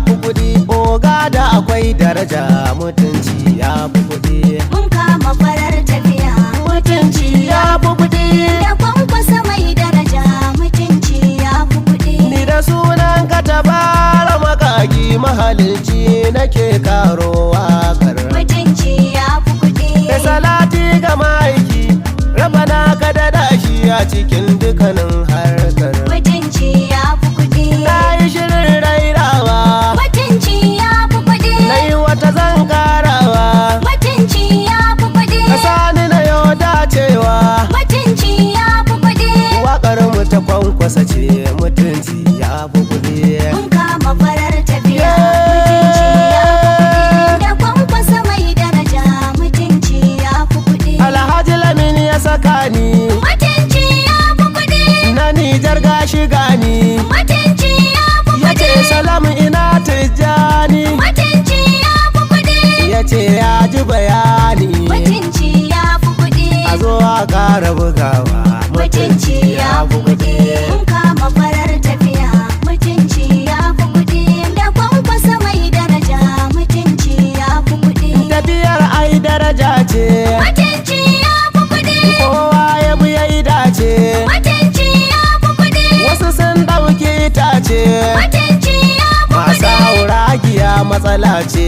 fi kuɗi, oga da akwai daraja, mutunci ya fi kuɗi. Mun kama farar tafiya, Mutunci ya fi kuɗi. da kwankwasa mai daraja, mutunci ya fi kuɗi. Ni da sunan ka tabara makagi mahalicci nake karo wakar. Mutunci ya fi kuɗi. Da salati ga ma'aiki, rabana ka daɗa shi a cikin dukkanin harkar. Mutunci ya fi kuɗi. Na yi shirin rairawa, Mutunci ya fi kuɗi. na yi wata zan karawa. Mutunci ya fi kuɗi. Ka sani na yau dacewa, Mutunci ya fi kuɗi. waƙar mu ta kwankwasa ce, mutunci ya fi kuɗi. Mun kama farar tafiya, mutunci ya fi kuɗi. Da kwankwasa mai daraja, mutunci ya fi kuɗi. Alhaji Lamin ya saka ni, Mutunci ya fi kuɗi. na Nijar gashi gani. Mutunci ya fi Ya ce kuɗi. salamu ina tijjani, Mutunci ya fi kuɗi. ya ce ya ji bayani. Mutunci ya fi kuɗi. A zo a ƙara bugawa, Mutunci ya fi kuɗi. Mun kama farar tafiya, mutunci ya fi kuɗi. Da kwankwasa mai daraja, mutunci ya fi kuɗi. Tafiyar ai daraja ce, Mutunci ya fi kuɗi. kowa ya bi ya yi dace. Mutunci ya fi kuɗi. Wasu sun ɗauki itace, Mutunci ya fi masu kuɗi. hauragiya matsala ce.